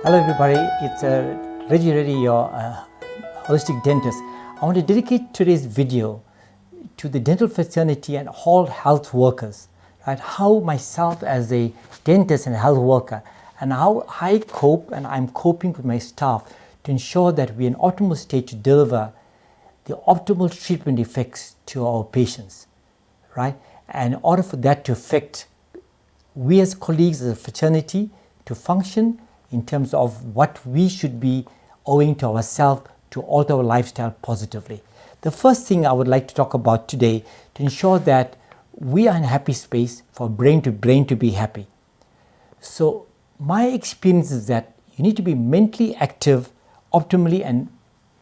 Hello everybody, it's Reddy, your holistic dentist. I want to dedicate today's video to the dental fraternity and all health workers, right? How myself as a dentist and health worker and how I cope and I'm coping with my staff to ensure that we're in optimal state to deliver the optimal treatment effects to our patients, right? And in order for that to affect we as colleagues, as a fraternity, to function in terms of what we should be owing to ourselves to alter our lifestyle positively. The first thing I would like to talk about today to ensure that we are in a happy space for brain to be happy. So my experience is that you need to be mentally active optimally and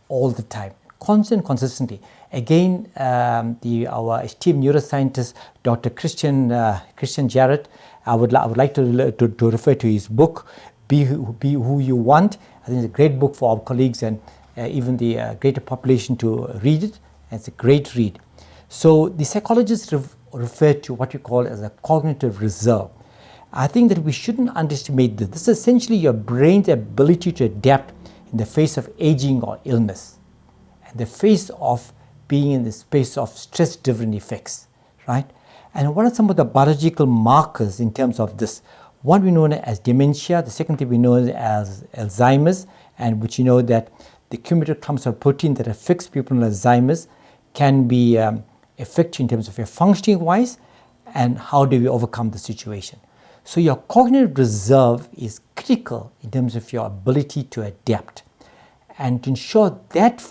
all the time, consistently. Again, our esteemed neuroscientist, Dr. Christian Jarrett, I would like to refer to his book, Be Who You Want. I think it's a great book for our colleagues and even the greater population to read it. And it's a great read. So the psychologists refer to what we call as a cognitive reserve. I think that we shouldn't underestimate this. This is essentially your brain's ability to adapt in the face of aging or illness, and the face of being in the space of stress-driven effects, right? And what are some of the biological markers in terms of this? One we know as dementia, the second thing we know as Alzheimer's, and which you know that the cumulative clumps of protein that affects people in Alzheimer's can be affect you in terms of your functioning wise, and how do we overcome the situation. So your cognitive reserve is critical in terms of your ability to adapt. And to ensure that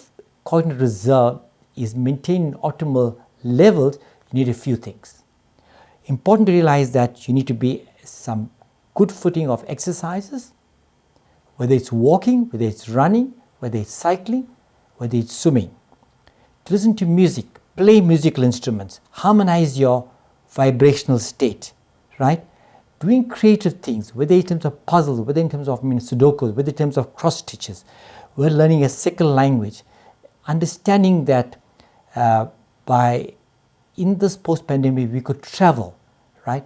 cognitive reserve is maintained in optimal levels, you need a few things. Important to realize that you need to be some good footing of exercises, whether it's walking, whether it's running, whether it's cycling, whether it's swimming. To listen to music, play musical instruments, harmonize your vibrational state, right? Doing creative things, whether in terms of puzzles, whether in terms of sudokus, whether in terms of cross stitches, we're learning a second language, understanding that in this post-pandemic we could travel, right?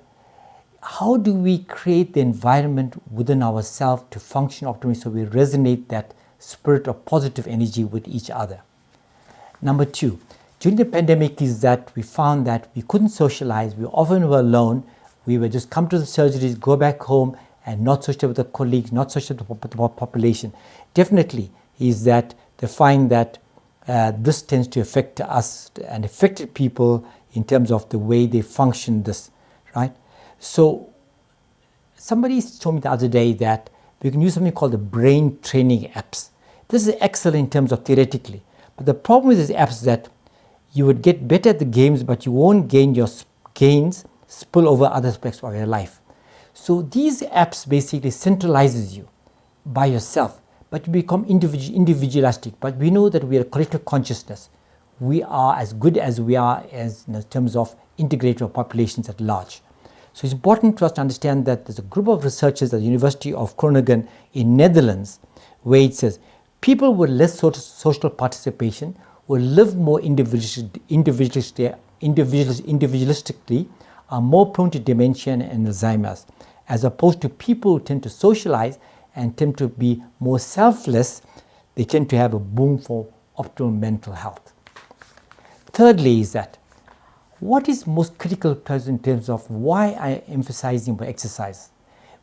How do we create the environment within ourselves to function optimally so we resonate that spirit of positive energy with each other? Number two, during the pandemic is that we found that we couldn't socialize, we often were alone, we would just come to the surgeries, go back home and not social with the colleagues, not social with the population. Definitely is that they find that this tends to affect us and affected people in terms of the way they function this, right? So somebody told me the other day that we can use something called the brain training apps. This is excellent in terms of theoretically, but the problem with these apps is that you would get better at the games, but you won't gain your gains spill over other aspects of your life. So these apps basically centralizes you by yourself, but you become individualistic. But we know that we are a collective consciousness. We are as good as we are as in terms of integrated populations at large. So it's important for us to understand that there's a group of researchers at the University of Groningen in Netherlands where it says people with less social participation will live more individualistically, are more prone to dementia and Alzheimer's, as opposed to people who tend to socialize and tend to be more selfless. They tend to have a boom for optimal mental health. Thirdly is that what is most critical in terms of why I am emphasizing about exercise?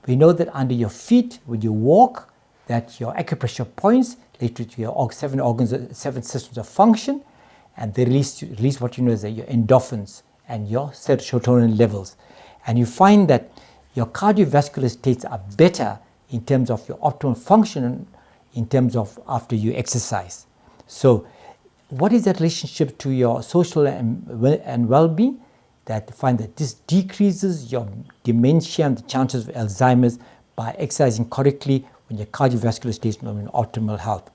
We know that under your feet, when you walk, that your acupressure points related to your seven systems of function, and they release what you know as your endorphins and your serotonin levels. And you find that your cardiovascular states are better in terms of your optimal function in terms of after you exercise. So what is that relationship to your social and well-being? That find that this decreases your dementia and the chances of Alzheimer's by exercising correctly when your cardiovascular state is in optimal health.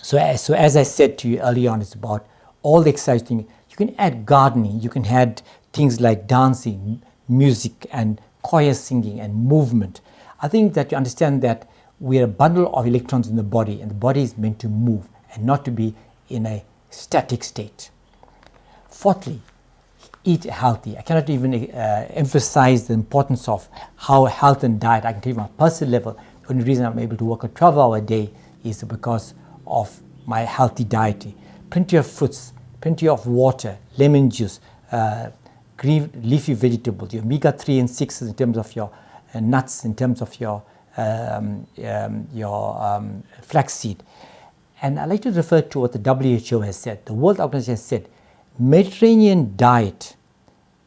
So as I said to you earlier on, it's about all the exercise things. You can add gardening, you can add things like dancing, music, and choir singing and movement. I think that you understand that we are a bundle of electrons in the body, and the body is meant to move and not to be in a static state. Fourthly, eat healthy. I cannot even emphasize the importance of how health and diet, I can tell you on a personal level, only reason I'm able to work a 12-hour day is because of my healthy diet. Plenty of fruits, plenty of water, lemon juice, green leafy vegetables, your omega-3 and 6 in terms of your nuts, in terms of your flaxseed. And I like to refer to what the WHO has said. The World Organization has said, Mediterranean diet,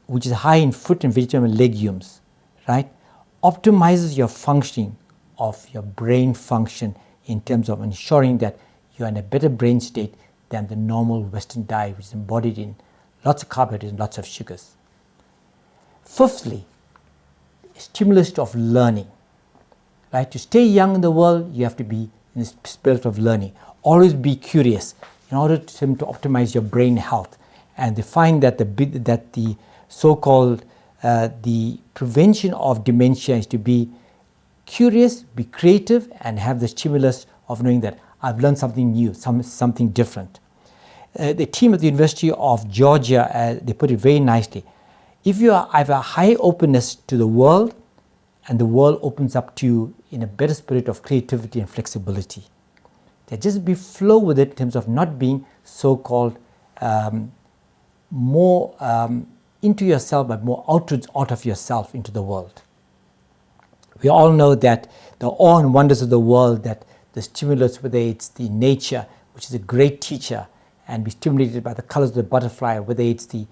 which is high in fruit and vegetable and legumes, right, optimizes your functioning of your brain function in terms of ensuring that you're in a better brain state than the normal Western diet, which is embodied in lots of carbohydrates and lots of sugars. Fifthly, stimulus of learning. Right? To stay young in the world, you have to be in the spirit of learning. Always be curious in order to optimize your brain health. And they find that the so-called the prevention of dementia is to be curious, be creative, and have the stimulus of knowing that I've learned something new, something different. The team at the University of Georgia, they put it very nicely. If you have a high openness to the world, and the world opens up to you in a better spirit of creativity and flexibility, that just be flow with it in terms of not being so-called more into yourself, but more outwards out of yourself into the world. We all know that the awe and wonders of the world, that the stimulus, whether it's the nature, which is a great teacher, and be stimulated by the colors of the butterfly, whether it's the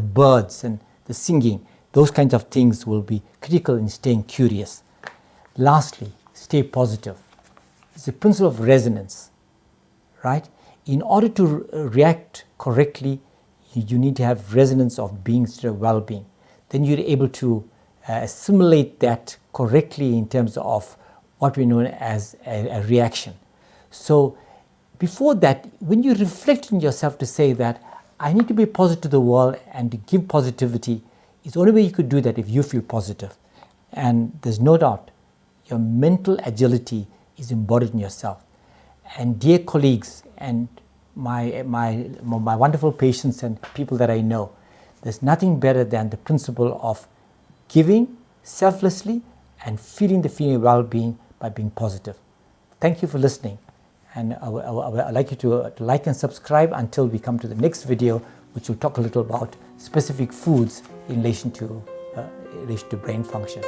birds and the singing, those kinds of things will be critical in staying curious. Lastly, stay positive. It's the principle of resonance, right? In order to react correctly, you need to have resonance of being instead of well-being. Then you're able to assimilate that correctly in terms of what we know as a reaction. So before that, when you reflect on yourself to say that I need to be positive to the world and to give positivity, it's the only way you could do that if you feel positive. And there's no doubt your mental agility is embodied in yourself. And dear colleagues and my wonderful patients and people that I know, there's nothing better than the principle of giving selflessly and feeling the feeling of well-being by being positive. Thank you for listening. And I'd like you to like and subscribe until we come to the next video, which will talk a little about specific foods in relation to brain function.